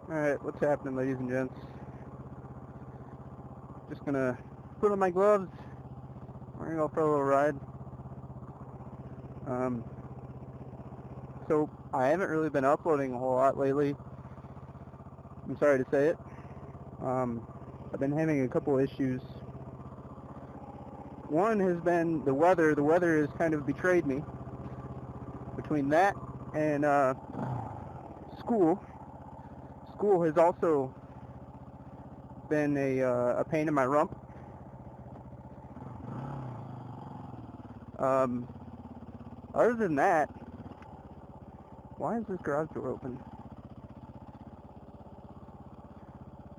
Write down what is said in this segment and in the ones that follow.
Alright, what's happening, ladies and gents? Just gonna put on my gloves. We're gonna go for a little ride. So I haven't really been uploading a whole lot lately. I'm sorry to say it. I've been having a couple issues. One has been the weather. The weather has kind of betrayed me. Between that and school. School has also been a pain in my rump. Other than that, why is this garage door open?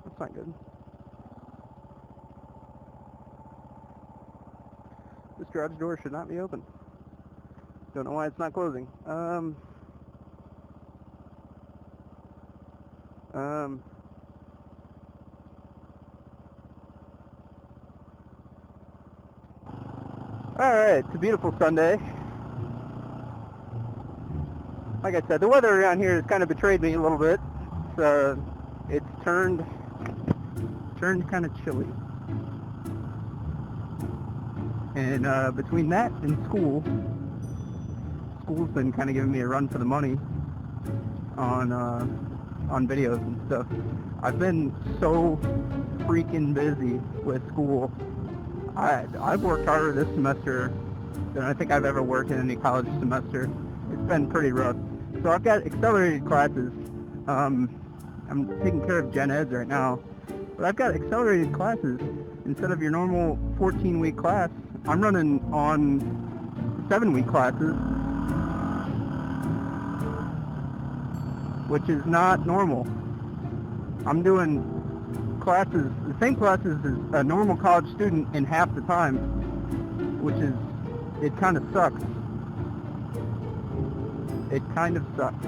That's not good. This garage door should not be open. Don't know why it's not closing. Alright, it's a beautiful Sunday. Like I said, the weather around here has kind of betrayed me a little bit. It's turned kind of chilly. And between that and school's been kind of giving me a run for the money on videos and stuff. I've been so freaking busy with school. I've worked harder this semester than I think I've ever worked in any college semester. It's been pretty rough. So I've got accelerated classes. I'm taking care of gen eds right now, but I've got accelerated classes. Instead of your normal 14-week class, I'm running on 7-week classes, which is not normal. I'm doing classes, the same classes as a normal college student in half the time, which is, it kind of sucks. It kind of sucks.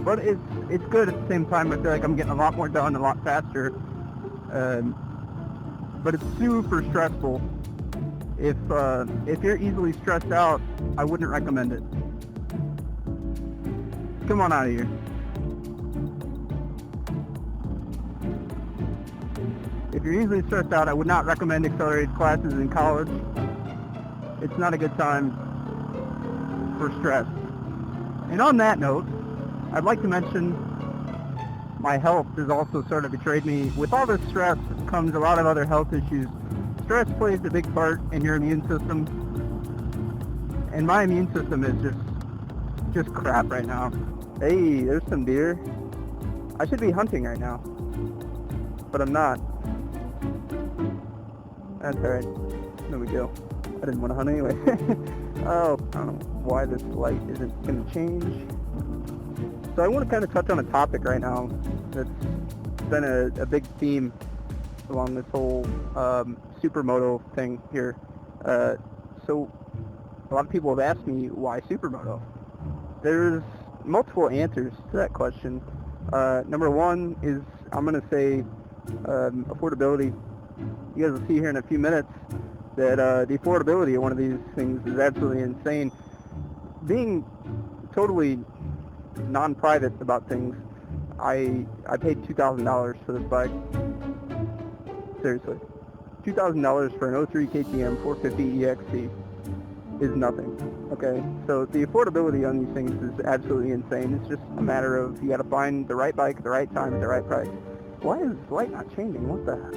But it's good at the same time. I feel like I'm getting a lot more done a lot faster. But it's super stressful. If you're easily stressed out, I wouldn't recommend it. Come on out of here. If you're easily stressed out, I would not recommend accelerated classes in college. It's not a good time for stress. And on that note, I'd like to mention my health has also sort of betrayed me. With all this stress comes a lot of other health issues. Stress plays a big part in your immune system. And my immune system is just crap right now. Hey, there's some deer. I should be hunting right now, but I'm not. That's alright. No big deal. I didn't want to hunt anyway. Oh, I don't know why this light isn't going to change. So I want to kind of touch on a topic right now that's been a big theme along this whole Supermoto thing here. So a lot of people have asked me, why Supermoto? There's multiple answers to that question. Number one is, I'm going to say affordability. You guys will see here in a few minutes that the affordability of one of these things is absolutely insane. Being totally non-private about things, I paid $2,000 for this bike. Seriously. $2,000 for an 03 KTM 450 EXT is nothing. Okay? So the affordability on these things is absolutely insane. It's just a matter of you got to find the right bike at the right time at the right price. Why is this light not changing? What the heck?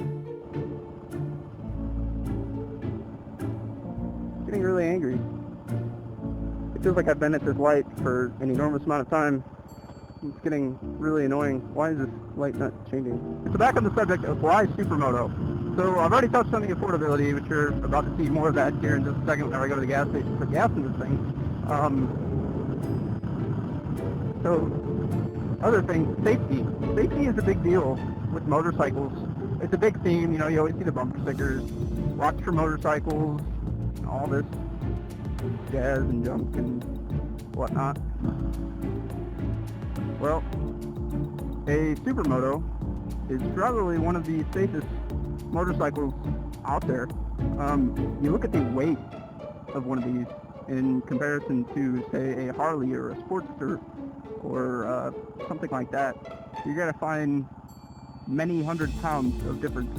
Getting really angry. It feels like I've been at this light for an enormous amount of time. It's getting really annoying. Why is this light not changing? So back on the subject of why Supermoto. So I've already touched on the affordability, which you're about to see more of that here in just a second whenever I go to the gas station to put gas in this thing. So other things, safety. Safety is a big deal with motorcycles. It's a big theme. You know, you always see the bumper stickers. Watch for motorcycles. All this jazz and junk and whatnot. Well, a Supermoto is probably one of the safest motorcycles out there. You look at the weight of one of these in comparison to, say, a Harley or a Sportster, or something like that, you're going to find many hundred pounds of difference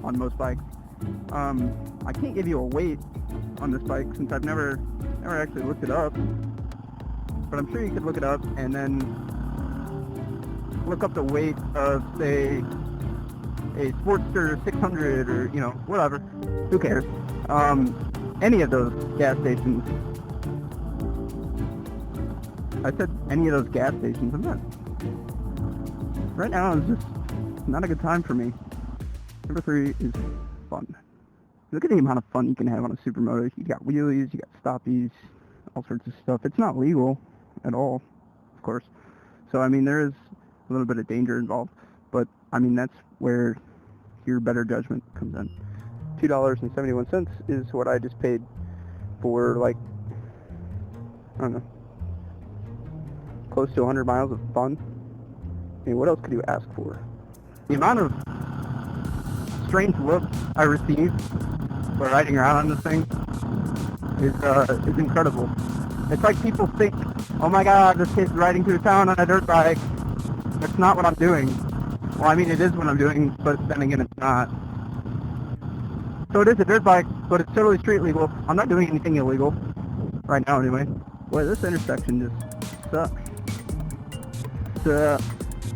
on most bikes. I can't give you a weight on this bike since I've never actually looked it up, but I'm sure you could look it up and then look up the weight of, say, a Sportster 600 or, you know, whatever. Who cares? Any of those gas stations. I said any of those gas stations. I'm not. Right now is just not a good time for me. Number 3 is fun. Look at the amount of fun you can have on a Supermoto. You got wheelies, you got stoppies, all sorts of stuff. It's not legal at all, of course. So, I mean, there is a little bit of danger involved. But, I mean, that's where your better judgment comes in. $2.71 is what I just paid for, like, I don't know, close to 100 miles of fun. I mean, what else could you ask for? The amount of strange looks I received for riding around on this thing is incredible. It's like people think, oh my god, this kid's riding through town on a dirt bike. That's not what I'm doing. Well, I mean, it is what I'm doing, but then again, it's not. So it is a dirt bike, but it's totally street legal. I'm not doing anything illegal. Right now, anyway. Boy, this intersection just sucks.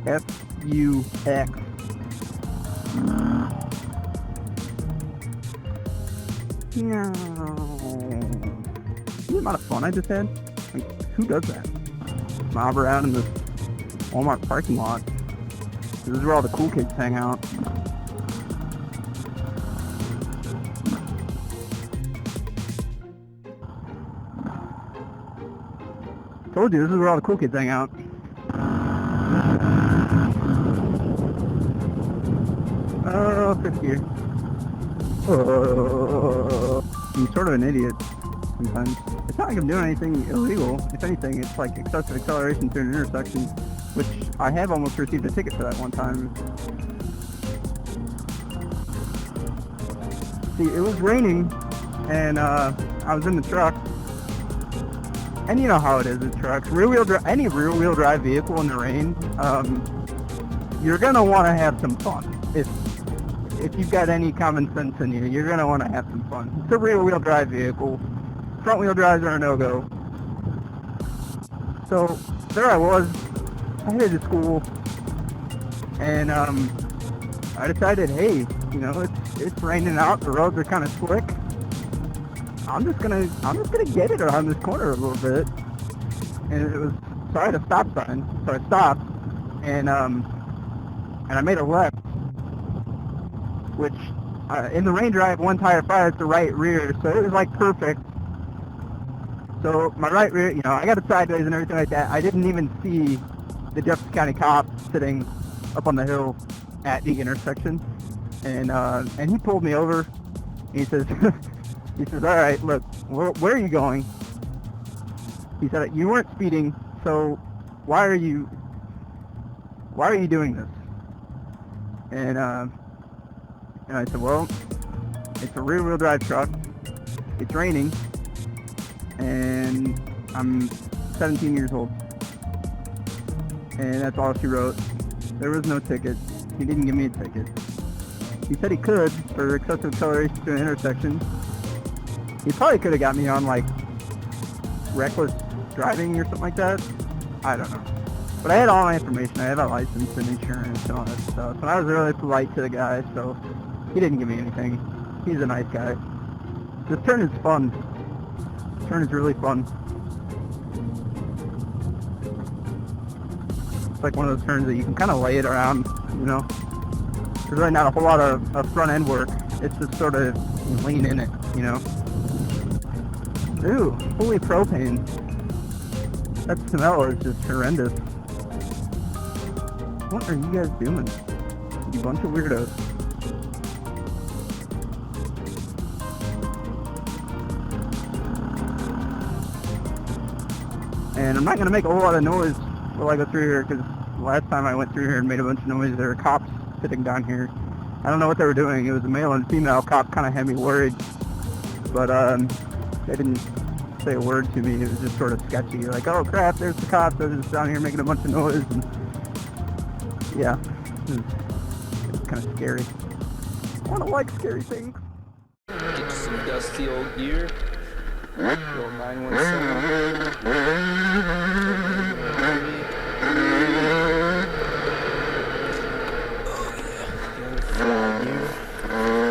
F-U-X. No. The amount of fun I just had? Like, who does that? Mob around in the Walmart parking lot. This is where all the cool kids hang out. Told you, this is where all the cool kids hang out. Oh, fifth gear. I'm sort of an idiot sometimes. It's not like I'm doing anything illegal. If anything, it's like excessive acceleration through an intersection, which I have almost received a ticket for that one time. See, it was raining, and I was in the truck. And you know how it is in trucks. Any rear-wheel drive vehicle in the rain, you're gonna want to have some fun. If you've got any common sense in you, you're gonna want to have some fun. It's a rear-wheel drive vehicle. Front-wheel drives are a no-go. So there I was. I headed to school, and I decided, hey, you know, it's raining out. The roads are kind of slick. I'm just gonna get it around this corner a little bit, and it was, so I had a stop sign, so I stopped, and I made a left, which in the Ranger I have one tire fire at the right rear, so it was like perfect. So my right rear, you know, I got it sideways and everything like that. I didn't even see the Jefferson County cop sitting up on the hill at the intersection, and he pulled me over. And he says. He says, all right, look, where are you going? He said, you weren't speeding, so why are you doing this? And I said, well, it's a rear-wheel drive truck, it's raining, and I'm 17 years old. And that's all she wrote. There was no ticket. He didn't give me a ticket. He said he could for excessive acceleration to an intersection. He probably could have got me on, like, reckless driving or something like that. I don't know. But I had all my information. I had a license and insurance and all that stuff. And I was really polite to the guy, so he didn't give me anything. He's a nice guy. This turn is fun. This turn is really fun. It's like one of those turns that you can kind of lay it around, you know. There's really not a whole lot of front end work. It's just sort of lean in it, you know. Ooh, holy propane. That smell is just horrendous. What are you guys doing? You bunch of weirdos. And I'm not going to make a whole lot of noise while I go through here, because last time I went through here and made a bunch of noise, there were cops sitting down here. I don't know what they were doing. It was a male and female cop, kind of had me worried. But they didn't say a word to me. It was just sort of sketchy. Like, oh crap, there's the cops. They're just down here making a bunch of noise. And yeah, it's kind of scary. I don't like scary things. Get you some dusty old gear. Little 917.